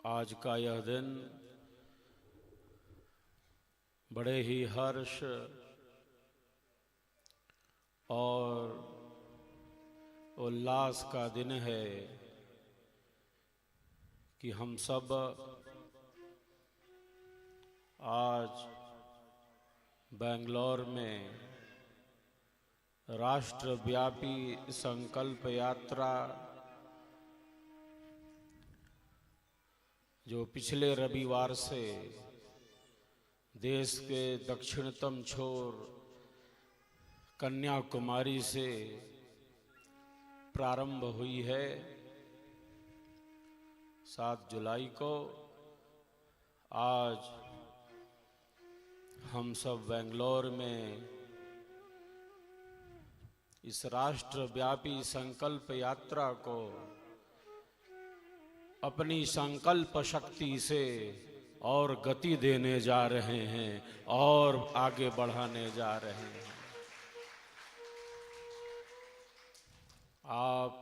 आज का यह दिन बड़े ही हर्ष और उल्लास का दिन है कि हम सब आज बेंगलोर में राष्ट्रव्यापी संकल्प यात्रा जो पिछले रविवार से देश के दक्षिणतम छोर कन्याकुमारी से प्रारंभ हुई है। 7 जुलाई को आज हम सब बेंगलोर में इस राष्ट्रव्यापी संकल्प यात्रा को अपनी संकल्प शक्ति से और गति देने जा रहे हैं और आगे बढ़ाने जा रहे हैं। आप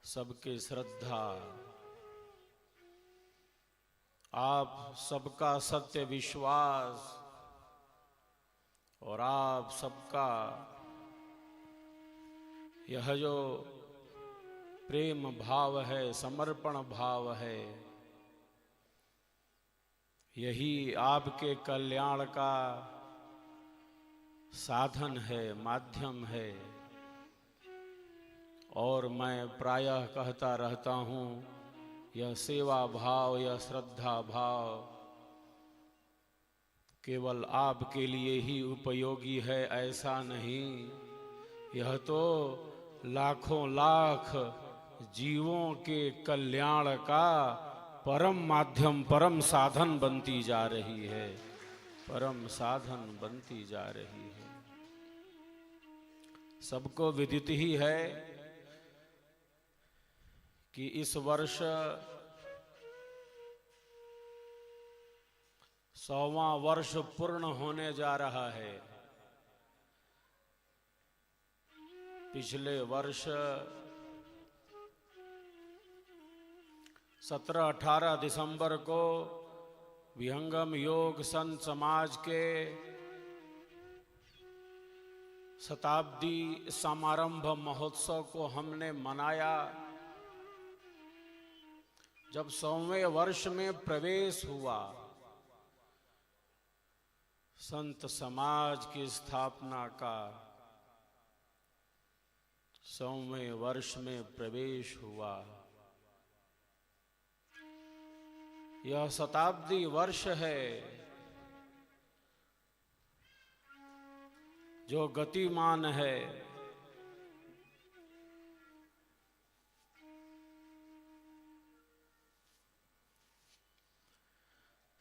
सबके श्रद्धा, आप सबका सत्य विश्वास और आप सबका यह जो प्रेम भाव है, समर्पण भाव है, यही आपके कल्याण का साधन है, माध्यम है। और मैं प्रायः कहता रहता हूँ, यह सेवा भाव, यह श्रद्धा भाव केवल आपके लिए ही उपयोगी है ऐसा नहीं, यह तो लाखों लाख जीवों के कल्याण का परम माध्यम, परम साधन बनती जा रही है, परम साधन बनती जा रही है। सबको विदित ही है कि इस वर्ष 100वां वर्ष पूर्ण होने जा रहा है। पिछले वर्ष 17-18 दिसंबर को विहंगम योग संत समाज के शताब्दी समारंभ महोत्सव को हमने मनाया। जब 100वें वर्ष में प्रवेश हुआ, संत समाज की स्थापना का 100वें वर्ष में प्रवेश हुआ। यह शताब्दी वर्ष है जो गतिमान है।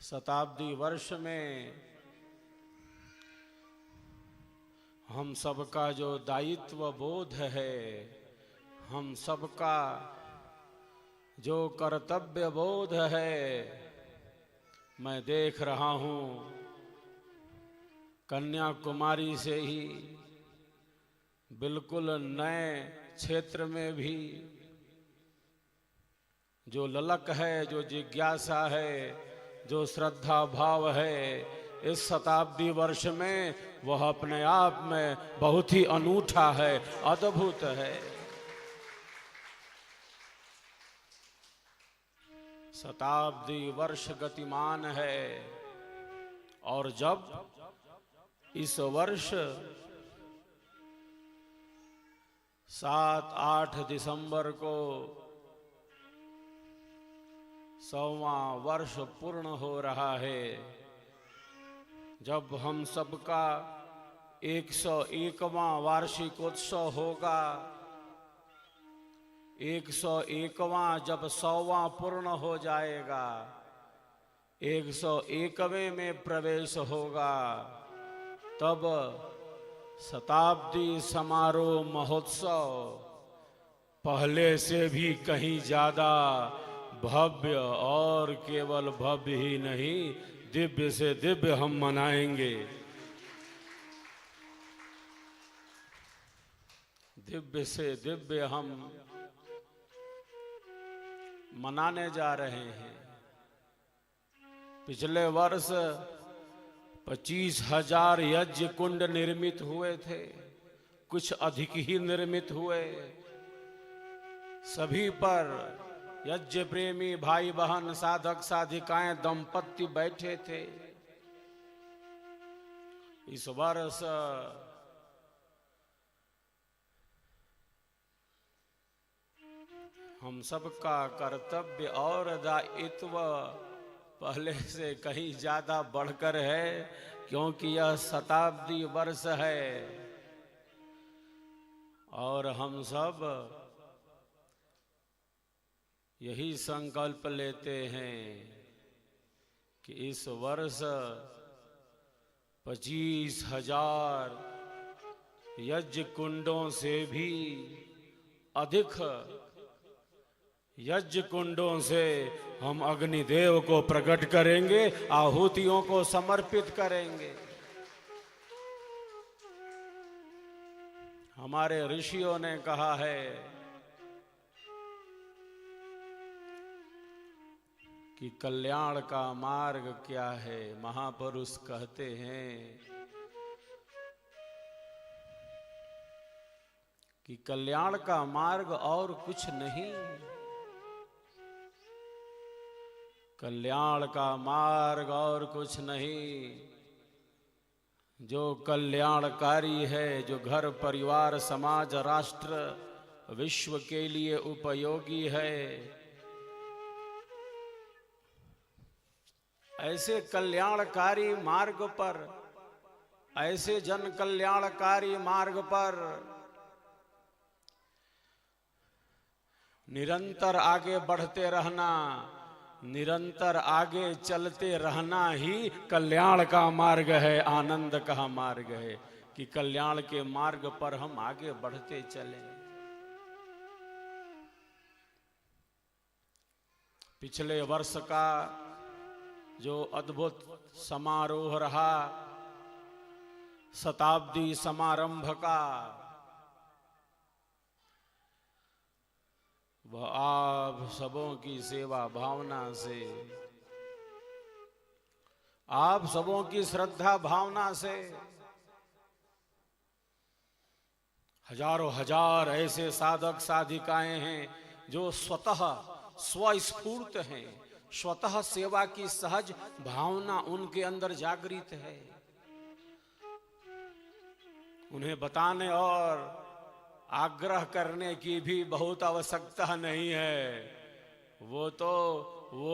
शताब्दी वर्ष में हम सबका जो दायित्व बोध है, हम सबका जो कर्तव्य बोध है, मैं देख रहा हूँ कन्याकुमारी से ही बिल्कुल नए क्षेत्र में भी जो ललक है, जो जिज्ञासा है, जो श्रद्धा भाव है, इस शताब्दी वर्ष में वह अपने आप में बहुत ही अनूठा है, अद्भुत है। शताब्दी वर्ष गतिमान है और जब इस वर्ष 7-8 दिसंबर को 100वां वर्ष पूर्ण हो रहा है, जब हम सबका 101वां वार्षिकोत्सव होगा, 101वां जब 100वां पूर्ण हो जाएगा, 101वें में प्रवेश होगा, तब शताब्दी समारोह महोत्सव पहले से भी कहीं ज्यादा भव्य और केवल भव्य ही नहीं, दिव्य से दिव्य हम मनाएंगे। दिव्य से दिव्य हम मनाने जा रहे हैं। पिछले वर्ष 25,000 यज्ञ कुंड निर्मित हुए थे, कुछ अधिक ही निर्मित हुए। सभी पर यज्ञ प्रेमी भाई बहन, साधक साधिकाएं, दंपत्ति बैठे थे। इस वर्ष हम सबका कर्तव्य और दायित्व पहले से कहीं ज्यादा बढ़कर है, क्योंकि यह शताब्दी वर्ष है और हम सब यही संकल्प लेते हैं कि इस वर्ष 25,000 यज्ञ कुंडों से भी अधिक यज्ञ कुंडों से हम अग्निदेव को प्रकट करेंगे, आहुतियों को समर्पित करेंगे। हमारे ऋषियों ने कहा है कि कल्याण का मार्ग क्या है। महापुरुष कहते हैं कि कल्याण का मार्ग और कुछ नहीं, कल्याण का मार्ग और कुछ नहीं, जो कल्याणकारी है, जो घर परिवार समाज राष्ट्र विश्व के लिए उपयोगी है, ऐसे कल्याणकारी मार्ग पर, ऐसे जन कल्याणकारी मार्ग पर निरंतर आगे बढ़ते रहना, निरंतर आगे चलते रहना ही कल्याण का मार्ग है, आनंद का मार्ग है कि कल्याण के मार्ग पर हम आगे बढ़ते चलें। पिछले वर्ष का जो अद्भुत समारोह रहा, शताब्दी समारंभ का, वह आप सबों की सेवा भावना से, आप सबों की श्रद्धा भावना से हजारों हजार ऐसे साधक साधिकाएं हैं जो स्वतः स्वस्फूर्त हैं, स्वतः सेवा की सहज भावना उनके अंदर जागृत है। उन्हें बताने और आग्रह करने की भी बहुत आवश्यकता नहीं है। वो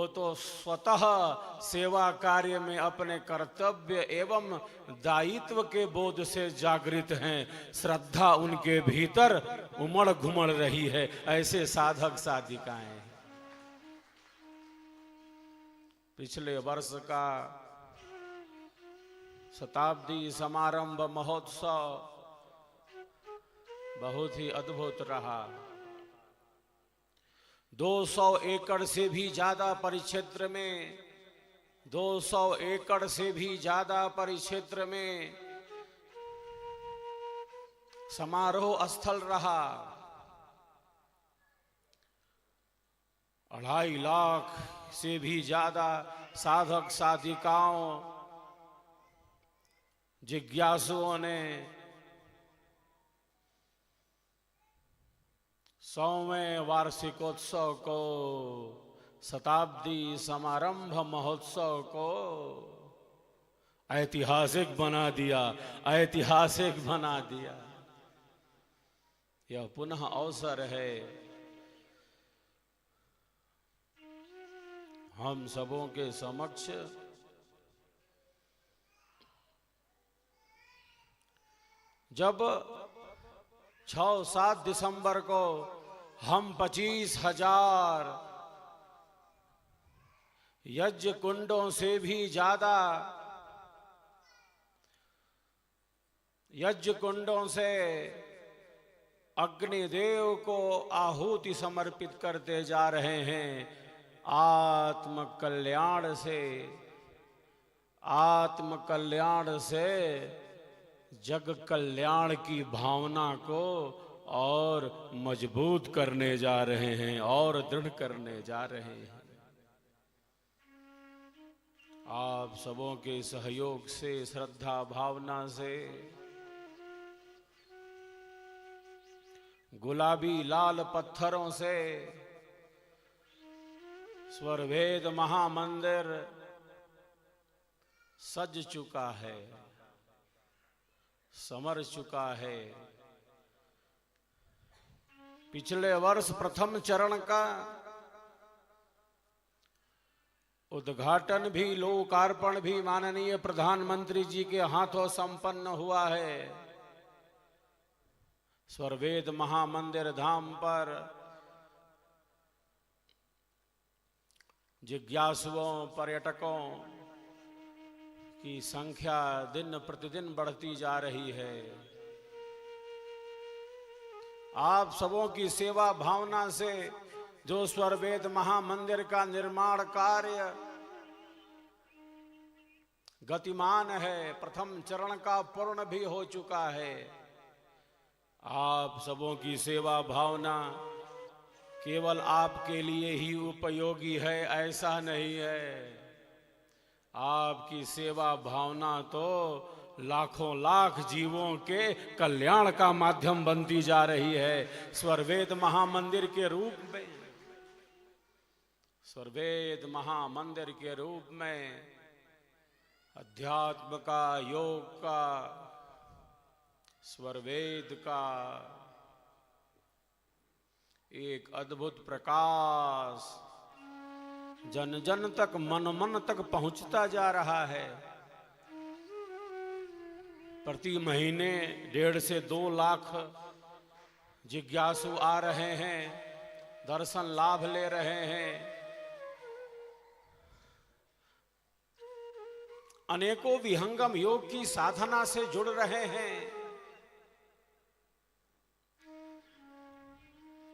तो स्वतः सेवा कार्य में अपने कर्तव्य एवं दायित्व के बोध से जागृत हैं। श्रद्धा उनके भीतर उमड़ घुमड़ रही है। ऐसे साधक साधिकाएं पिछले वर्ष का शताब्दी समारंभ महोत्सव बहुत ही अद्भुत रहा। 200 एकड़ से भी ज्यादा परिक्षेत्र में, 200 एकड़ से भी ज्यादा परिक्षेत्र में समारोह स्थल रहा। 2.5 लाख से भी ज्यादा साधक साधिकाओं, जिज्ञासुओं ने 100वें वार्षिकोत्सव को, शताब्दी समारंभ महोत्सव को ऐतिहासिक बना दिया, ऐतिहासिक बना दिया। यह पुनः अवसर है हम सबों के समक्ष जब 6-7 दिसंबर को हम 25,000 यज्ञ कुंडों से भी ज्यादा यज्ञ कुंडों से अग्निदेव को आहुति समर्पित करते जा रहे हैं। आत्म कल्याण से जग कल्याण की भावना को और मजबूत करने जा रहे हैं और दृढ़ करने जा रहे हैं। आप सबों के सहयोग से, श्रद्धा भावना से गुलाबी लाल पत्थरों से स्वरवेद महामंदिर सज चुका है, समर चुका है। पिछले वर्ष प्रथम चरण का उद्घाटन भी, लोकार्पण भी माननीय प्रधानमंत्री जी के हाथों संपन्न हुआ है। स्वरवेद महामंदिर धाम पर जिज्ञासुओं, पर्यटकों की संख्या दिन प्रतिदिन बढ़ती जा रही है। आप सबों की सेवा भावना से जो स्वरवेद महामंदिर का निर्माण कार्य गतिमान है, प्रथम चरण का पूर्ण भी हो चुका है। आप सबों की सेवा भावना केवल आपके लिए ही उपयोगी है ऐसा नहीं है। आपकी सेवा भावना तो लाखों लाख जीवों के कल्याण का माध्यम बनती जा रही है। स्वरवेद महामंदिर के रूप में, स्वरवेद महामंदिर के रूप में अध्यात्म का, योग का, स्वरवेद का एक अद्भुत प्रकाश जन जन तक, मन मन तक पहुंचता जा रहा है। प्रति महीने 1.5 से 2 लाख जिज्ञासु आ रहे हैं, दर्शन लाभ ले रहे हैं। अनेकों विहंगम योग की साधना से जुड़ रहे हैं,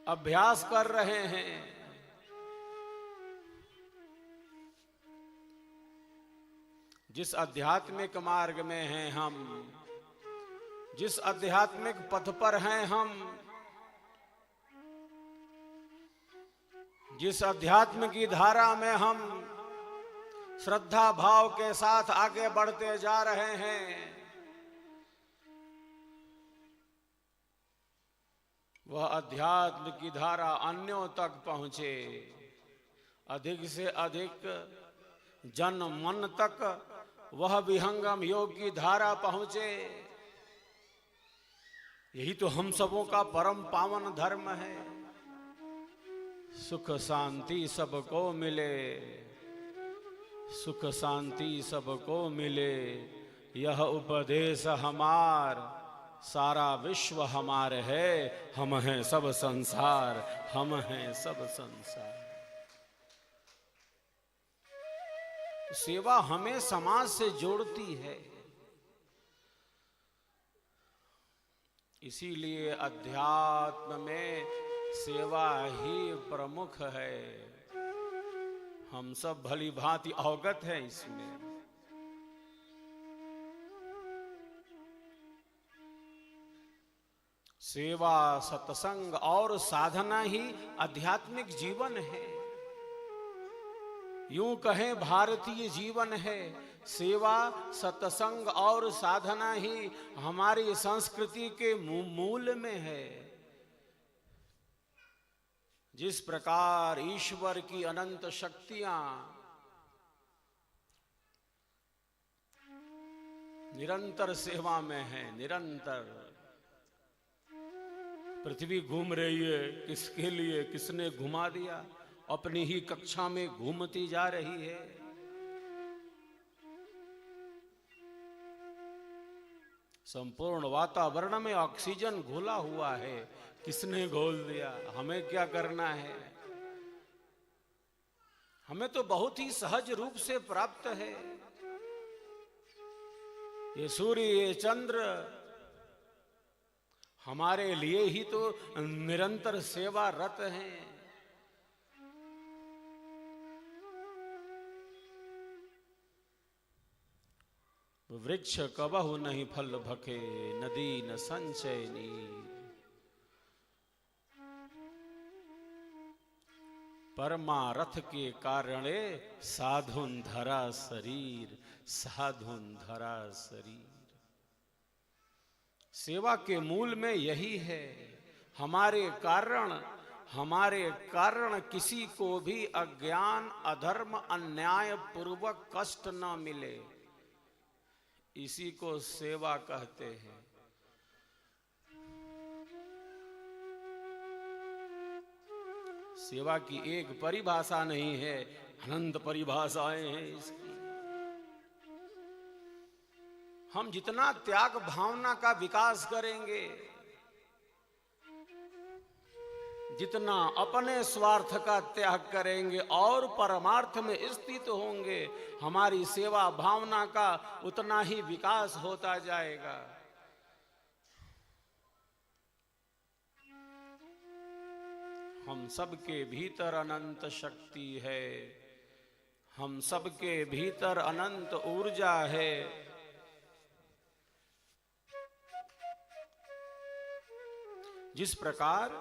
अभ्यास कर रहे हैं। जिस आध्यात्मिक मार्ग में हैं हम, जिस आध्यात्मिक पथ पर हैं हम, जिस अध्यात्म की धारा में हम श्रद्धा भाव के साथ आगे बढ़ते जा रहे हैं, वह अध्यात्म की धारा अन्यों तक पहुंचे, अधिक से अधिक जन मन तक वह विहंगम योग की धारा पहुंचे। यही तो हम सबों का परम पावन धर्म है। सुख शांति सबको मिले, सुख शांति सबको मिले, यह उपदेश हमार, सारा विश्व हमार है, हम हैं सब संसार, हम हैं सब संसार। सेवा हमें समाज से जोड़ती है, इसीलिए अध्यात्म में सेवा ही प्रमुख है। हम सब भली भांति अवगत हैं इसमें। सेवा, सत्संग और साधना ही आध्यात्मिक जीवन है। यूं कहें भारतीय जीवन है। सेवा, सत्संग और साधना ही हमारी संस्कृति के मूल में है। जिस प्रकार ईश्वर की अनंत शक्तियां निरंतर सेवा में हैं, निरंतर पृथ्वी घूम रही है, किसके लिए, किसने घुमा दिया? अपनी ही कक्षा में घूमती जा रही है। संपूर्ण वातावरण में ऑक्सीजन घुला हुआ है, किसने घोल दिया? हमें क्या करना है? हमें तो बहुत ही सहज रूप से प्राप्त है। ये सूर्य, ये चंद्र हमारे लिए ही तो निरंतर सेवारत हैं। वृक्ष कबहु नहीं फल भके, नदी न संचय नीर। परमारथ के कारणे साधुन धरा शरीर, साधुन धरा शरीर। सेवा के मूल में यही है। हमारे कारण किसी को भी अज्ञान, अधर्म, अन्याय पूर्वक कष्ट न मिले, इसी को सेवा कहते हैं। सेवा की एक परिभाषा नहीं है, अनंत परिभाषाएं हैं इसकी। हम जितना त्याग भावना का विकास करेंगे, जितना अपने स्वार्थ का त्याग करेंगे और परमार्थ में स्थित होंगे, हमारी सेवा भावना का उतना ही विकास होता जाएगा। हम सबके भीतर अनंत शक्ति है, हम सबके भीतर अनंत ऊर्जा है। जिस प्रकार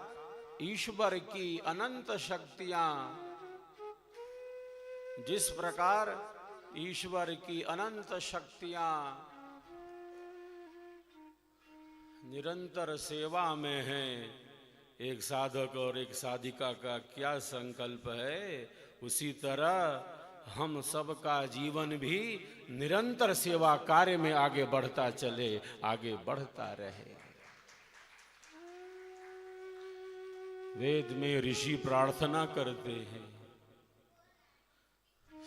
ईश्वर की अनंत शक्तियां, जिस प्रकार ईश्वर की अनंत शक्तियां निरंतर सेवा में हैं, एक साधक और एक साधिका का क्या संकल्प है, उसी तरह हम सबका जीवन भी निरंतर सेवा कार्य में आगे बढ़ता चले, आगे बढ़ता रहे। वेद में ऋषि प्रार्थना करते हैं,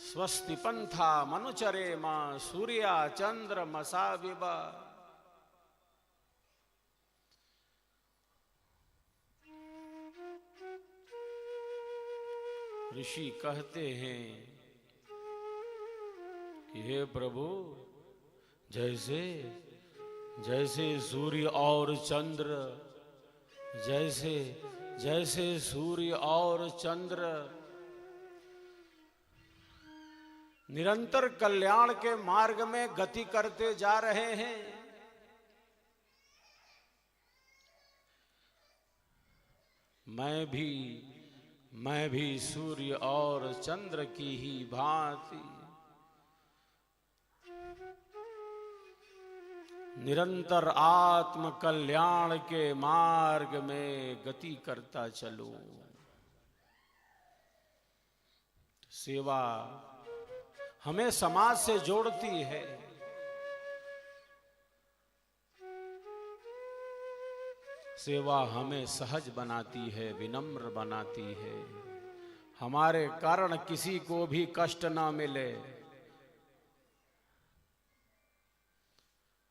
स्वस्ति पंथा मनुचरे मां सूर्या चंद्र मसा विभा। ऋषि कहते हैं कि हे प्रभु, जैसे जैसे सूर्य और चंद्र, जैसे जैसे सूर्य और चंद्र निरंतर कल्याण के मार्ग में गति करते जा रहे हैं, मैं भी सूर्य और चंद्र की ही भांति निरंतर आत्म कल्याण के मार्ग में गति करता चलूं। सेवा हमें समाज से जोड़ती है। सेवा हमें सहज बनाती है, विनम्र बनाती है। हमारे कारण किसी को भी कष्ट ना मिले।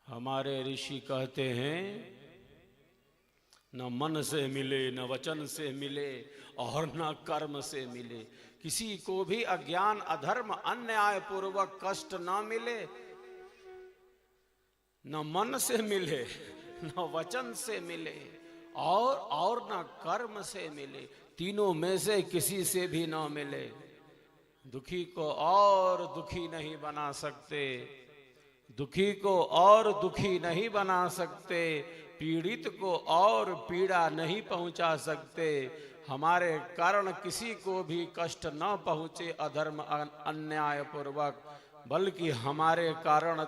हमारे ऋषि कहते हैं, न मन से मिले, न वचन से मिले और न कर्म से मिले। किसी को भी अज्ञान, अधर्म, अन्याय पूर्वक कष्ट न मिले, न मन से मिले, न वचन से मिले और न कर्म से मिले। तीनों में से किसी से भी न मिले। दुखी को और दुखी नहीं बना सकते, दुखी को और दुखी नहीं बना सकते, पीड़ित को और पीड़ा नहीं पहुंचा सकते। हमारे कारण किसी को भी कष्ट न पहुंचे अधर्म, अन्याय पूर्वक, बल्कि हमारे कारण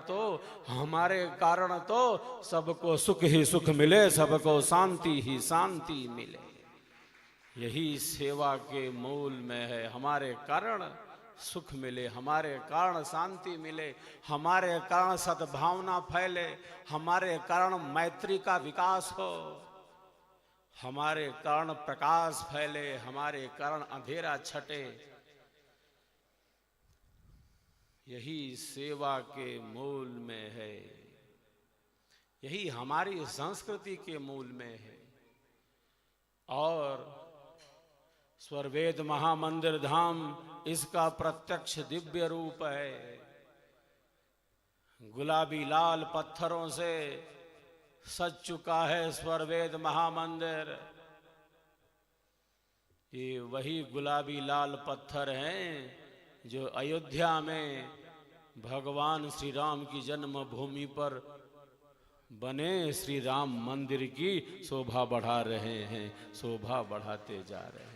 तो सबको सुख ही सुख मिले, सबको शांति ही शांति मिले। यही सेवा के मूल में है। हमारे कारण सुख मिले, हमारे कारण शांति मिले, हमारे कारण सद्भावना फैले, हमारे कारण मैत्री का विकास हो, हमारे कारण प्रकाश फैले, हमारे कारण अंधेरा छटे। यही सेवा के मूल में है, यही हमारी संस्कृति के मूल में है। और स्वर्वेद महामंदिर धाम इसका प्रत्यक्ष दिव्य रूप है। गुलाबी लाल पत्थरों से सज चुका है स्वर्वेद महामंदिर। ये वही गुलाबी लाल पत्थर हैं जो अयोध्या में भगवान श्री राम की जन्मभूमि पर बने श्री राम मंदिर की शोभा बढ़ा रहे हैं, शोभा बढ़ाते जा रहे हैं।